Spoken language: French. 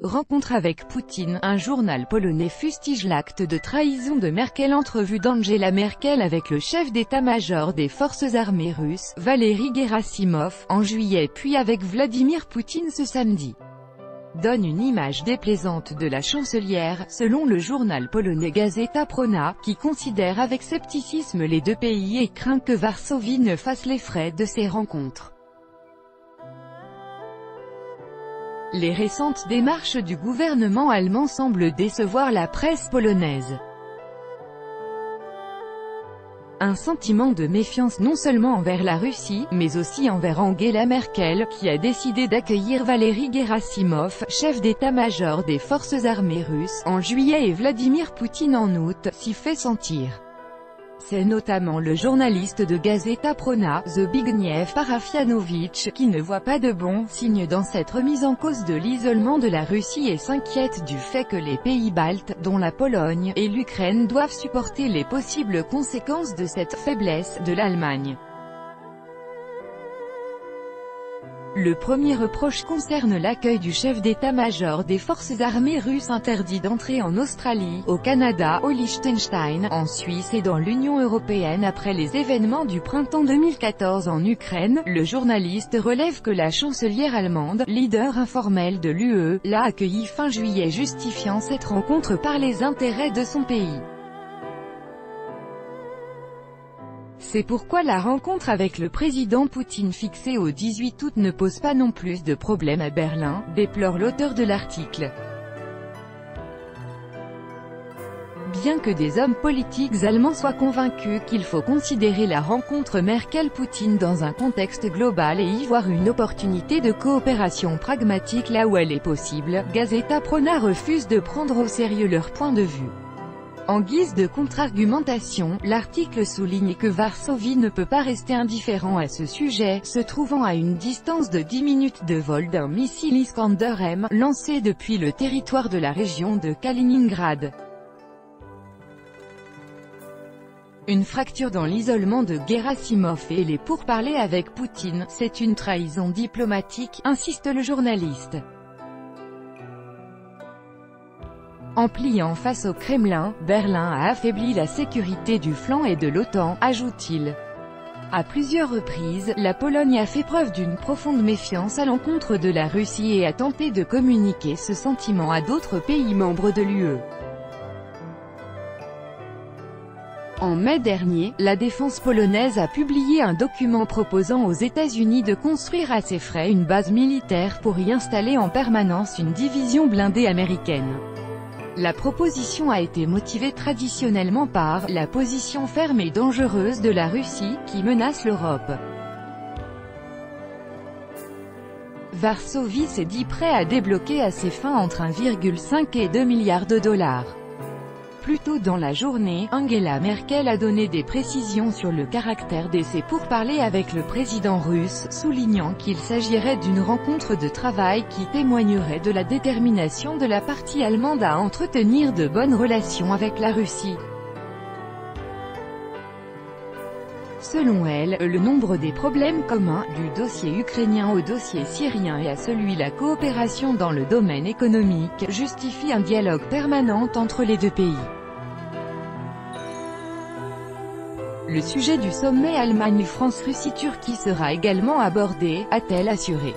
Rencontre avec Poutine. Un journal polonais fustige l'acte de trahison de Merkel. Entrevue d'Angela Merkel avec le chef d'état-major des forces armées russes, Valery Gerasimov, en juillet, puis avec Vladimir Poutine ce samedi, donne une image déplaisante de la chancelière, selon le journal polonais Gazeta Prawna, qui considère avec scepticisme les deux pays et craint que Varsovie ne fasse les frais de ces rencontres. Les récentes démarches du gouvernement allemand semblent décevoir la presse polonaise. Un sentiment de méfiance non seulement envers la Russie, mais aussi envers Angela Merkel, qui a décidé d'accueillir Valery Gerasimov, chef d'état-major des forces armées russes, en juillet et Vladimir Poutine en août, s'y fait sentir. C'est notamment le journaliste de Gazeta Prawna, Zbigniew Parafianowicz, qui ne voit pas de bons signes dans cette remise en cause de l'isolement de la Russie et s'inquiète du fait que les pays baltes, dont la Pologne et l'Ukraine, doivent supporter les possibles conséquences de cette faiblesse de l'Allemagne. Le premier reproche concerne l'accueil du chef d'état-major des forces armées russes interdit d'entrer en Australie, au Canada, au Liechtenstein, en Suisse et dans l'Union européenne après les événements du printemps 2014 en Ukraine. Le journaliste relève que la chancelière allemande, leader informel de l'UE, l'a accueilli fin juillet, justifiant cette rencontre par les intérêts de son pays. C'est pourquoi la rencontre avec le président Poutine fixée au 18 août ne pose pas non plus de problème à Berlin, déplore l'auteur de l'article. Bien que des hommes politiques allemands soient convaincus qu'il faut considérer la rencontre Merkel-Poutine dans un contexte global et y voir une opportunité de coopération pragmatique là où elle est possible, Gazeta Prawna refuse de prendre au sérieux leur point de vue. En guise de contre-argumentation, l'article souligne que Varsovie ne peut pas rester indifférent à ce sujet, se trouvant à une distance de 10 minutes de vol d'un missile Iskander-M, lancé depuis le territoire de la région de Kaliningrad. Une fracture dans l'isolement de Gerasimov et les pourparlers avec Poutine, c'est une trahison diplomatique, insiste le journaliste. En pliant face au Kremlin, Berlin a affaibli la sécurité du flanc et de l'OTAN, ajoute-t-il. À plusieurs reprises, la Pologne a fait preuve d'une profonde méfiance à l'encontre de la Russie et a tenté de communiquer ce sentiment à d'autres pays membres de l'UE. En mai dernier, la défense polonaise a publié un document proposant aux États-Unis de construire à ses frais une base militaire pour y installer en permanence une division blindée américaine. La proposition a été motivée traditionnellement par la position ferme et dangereuse de la Russie, qui menace l'Europe. Varsovie s'est dit prêt à débloquer à ses fins entre 1,5 et 2 milliards de dollars. Plus tôt dans la journée, Angela Merkel a donné des précisions sur le caractère de ses pourparlers avec le président russe, soulignant qu'il s'agirait d'une rencontre de travail qui témoignerait de la détermination de la partie allemande à entretenir de bonnes relations avec la Russie. Selon elle, le nombre des problèmes communs, du dossier ukrainien au dossier syrien et à celui de la coopération dans le domaine économique, justifie un dialogue permanent entre les deux pays. Le sujet du sommet Allemagne-France-Russie-Turquie sera également abordé, a-t-elle assuré.